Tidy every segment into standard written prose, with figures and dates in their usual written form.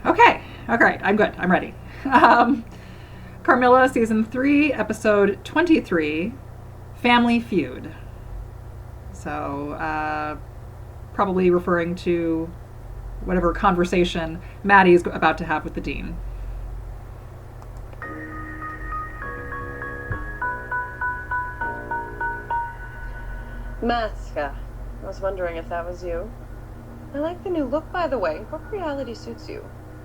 Okay, I'm good. I'm ready. Carmilla, Season 3, Episode 23, Family Feud. So, probably referring to whatever conversation Maddie's about to have with the dean. Maska, I was wondering if that was you. I like the new look, by the way. What reality suits you?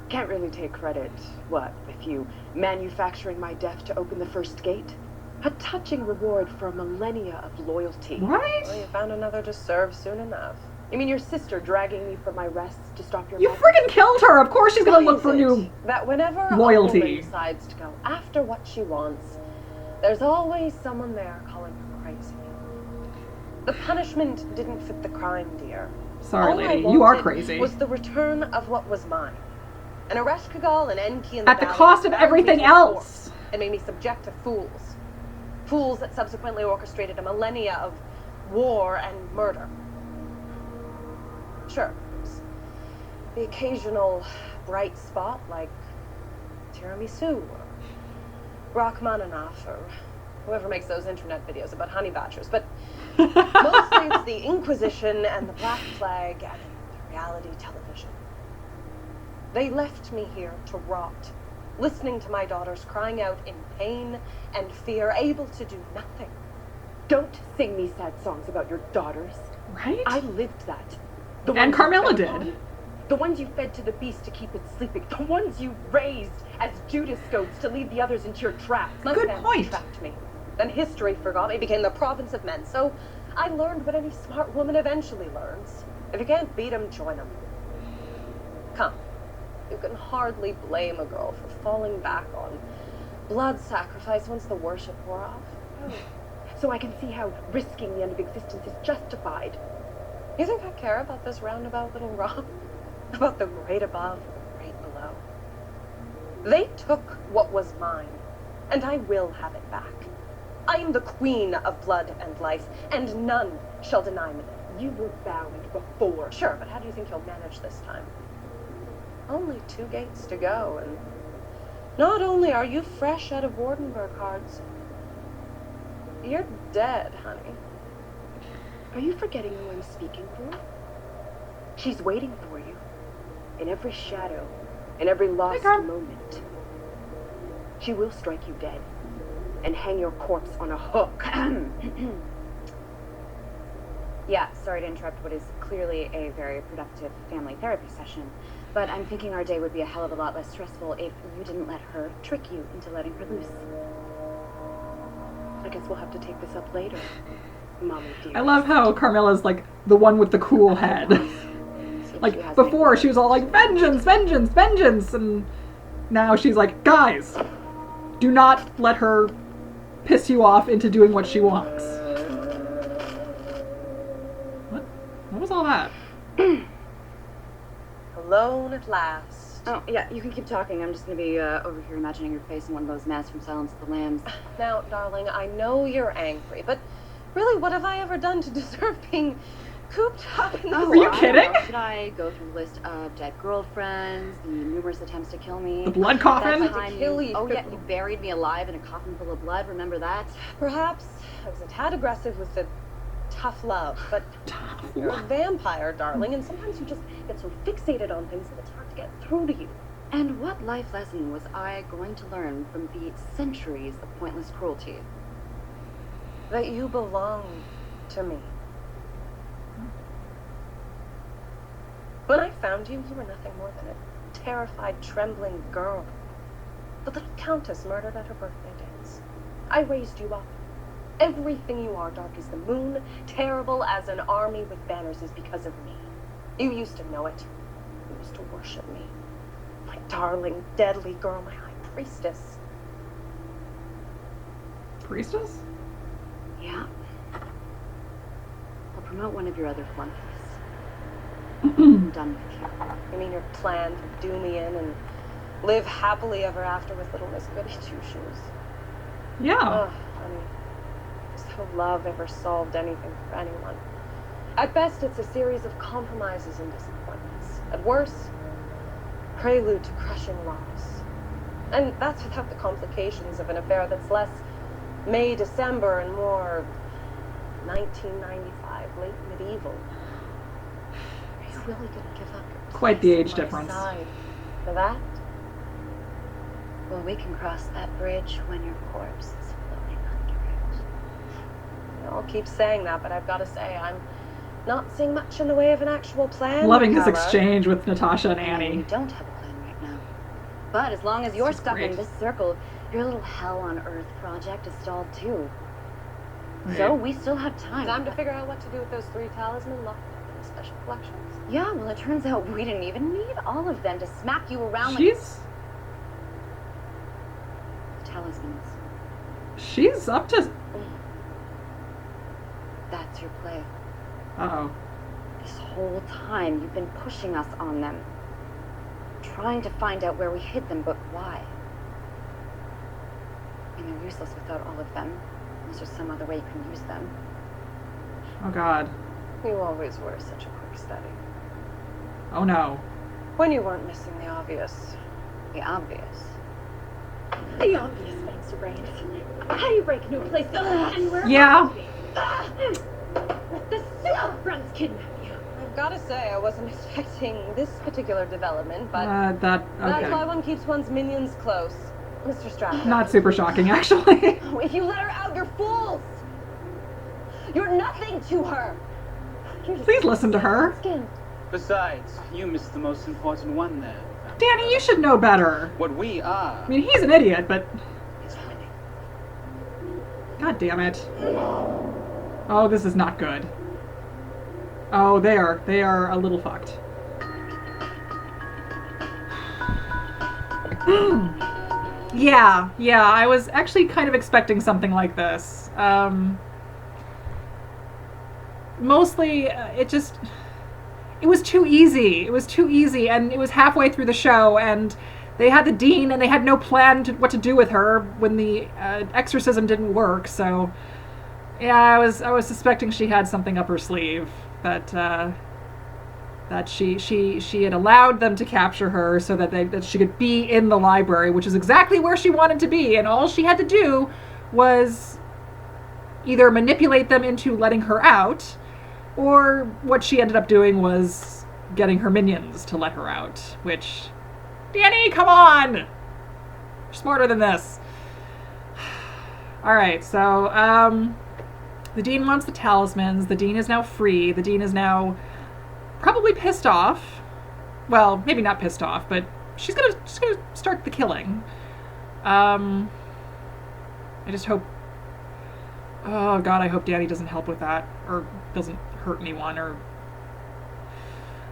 Can't really take credit, what, with you manufacturing my death to open the first gate? A touching reward for millennia of loyalty. Right? Well, you found another to serve soon enough. You mean your sister dragging me from my rest to stop your You magic? friggin' killed her! Of course she's gonna look for Why is new it that whenever loyalty. a woman decides to go after what she wants, there's always someone there calling her crazy. The punishment didn't fit the crime, dear. Sorry, All I lady, you are wanted crazy. was the return of what was mine. An Ereshkigal and Enki in At the cost of everything else. And made me subject to fools. Fools that subsequently orchestrated a millennia of war and murder. Sure, there's the occasional bright spot like tiramisu or Rachmaninoff or whoever makes those internet videos about honey badgers, but mostly it's the Inquisition and the Black Flag and reality television. They left me here to rot, listening to my daughters crying out in pain and fear, able to do nothing. Don't sing me sad songs about your daughters. Right? I lived that. The And ones you Carmilla fed did. upon, the ones you fed to the beast to keep it sleeping. The ones you raised as Judas goats to lead the others into your traps. My Good family point. trapped me. Then history forgot me, became the province of men. So I learned what any smart woman eventually learns. If you can't beat them, join them. Come. You can hardly blame a girl for falling back on blood sacrifice once the worship wore off. So I can see how risking the end of existence is justified. You think I care about this roundabout little rock? About the great above and the great below? They took what was mine, and I will have it back. I am the queen of blood and life, and none shall deny me. You were bound before. Sure, but how do you think you'll manage this time? Only 2 gates to go, and not only are you fresh out of Wardenburg cards, you're dead, honey. Are you forgetting who I'm speaking for? She's waiting for you. In every shadow, in every lost moment. She will strike you dead and hang your corpse on a hook. Yeah, sorry to interrupt what is clearly a very productive family therapy session, but I'm thinking our day would be a hell of a lot less stressful if you didn't let her trick you into letting her loose. I guess we'll have to take this up later, Mommy dear. I love how Carmilla's like the one with the cool head. Like before she was all like, vengeance, vengeance, vengeance, and now she's like, guys, do not let her piss you off into doing what she wants. What was all that? Alone at last. Oh, yeah, you can keep talking. I'm just gonna be over here imagining your face in one of those masks from Silence of the Lambs. Now, darling, I know you're angry, but really, what have I ever done to deserve being cooped up in this? Are you kidding? Should I go through the list of dead girlfriends, the numerous attempts to kill me? The blood coffin? That time To kill you. Oh yeah, you buried me alive in a coffin full of blood. Remember that? Perhaps I was a tad aggressive with the tough love, but you're a vampire, darling, and sometimes you just get so fixated on things that it's hard to get through to you. And what life lesson was I going to learn from the centuries of pointless cruelty? That you belong to me. When I found you, you were nothing more than a terrified, trembling girl. The little countess murdered at her birthday dance. I raised you up. Everything you are, dark as the moon, terrible as an army with banners, is because of me. You used to know it. You used to worship me. My darling, deadly girl, my high priestess. Priestess? Yeah. I'll promote one of your other flunkies. Mm-hmm. I'm done with you. You mean your plan to do me in and live happily ever after with little Miss Goody Two-Shoes? Yeah. Ugh, honey. As though love ever solved anything for anyone. At best, it's a series of compromises and disappointments. At worst, prelude to crushing loss. And that's without the complications of an affair that's less May, December, and more 1995, late medieval. Are you really gonna give up your Quite the place age on my difference. side for that? Well, we can cross that bridge when your corpse is floating under it. You all keep saying that, but I've got to say, I'm not seeing much in the way of an actual plan. Loving this Carla. exchange with Natasha and You Annie. don't have a plan right now. But as long as you're This is stuck great. in this circle, your little hell on earth project is stalled too. Right. So we still have time. Time to figure out what to do with those 3 talismans locked up in the special collections. Yeah, well, it turns out we didn't even need all of them to smack you around like She's talismans. up to. That's your play. Uh-oh. This whole time you've been pushing us on them. Trying to find out where we hid them, but why? I mean, they're useless without all of them. Unless there's some other way you can use them. Oh God. You always were such a quick study. Oh no. When you weren't missing the obvious. The obvious. The obvious things, Rain. How do you break into a place anywhere? Yeah. The Seal friends kidnap you. I've got to say, I wasn't expecting this particular development, but That's that's why okay. one keeps one's minions close. Mr. Stratford. Not super shocking, actually. If you let her out, you're fools! You're nothing to her! Please listen to her. Skin. Besides, you missed the most important one there. Danny, you should know better. What we are I mean, he's an idiot, but is winning. God damn it. Oh, this is not good. Oh, they are a little fucked. Yeah, I was actually kind of expecting something like this. Mostly, it was too easy. It was too easy, and it was halfway through the show, and they had the dean, and they had no plan what to do with her when the exorcism didn't work. So, yeah, I was suspecting she had something up her sleeve that she had allowed them to capture her so that she could be in the library, which is exactly where she wanted to be, and all she had to do was either manipulate them into letting her out, or what she ended up doing was getting her minions to let her out, which, Danny, come on! You're smarter than this. Alright, so, the dean wants the talismans. The dean is now free. The dean is now probably pissed off. Well, maybe not pissed off, but she's gonna start the killing. I just hope... Oh God, I hope Danny doesn't help with that, or doesn't hurt anyone, or...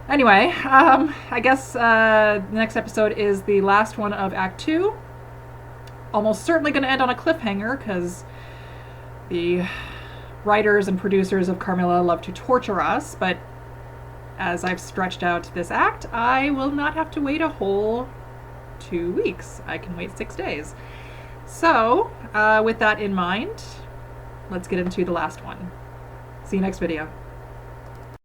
Anyway, I guess the next episode is the last one of Act 2. Almost certainly going to end on a cliffhanger, because the writers and producers of Carmilla love to torture us, but as I've stretched out this act, I will not have to wait a whole 2 weeks. I can wait 6 days. So, with that in mind, let's get into the last one. See you next video.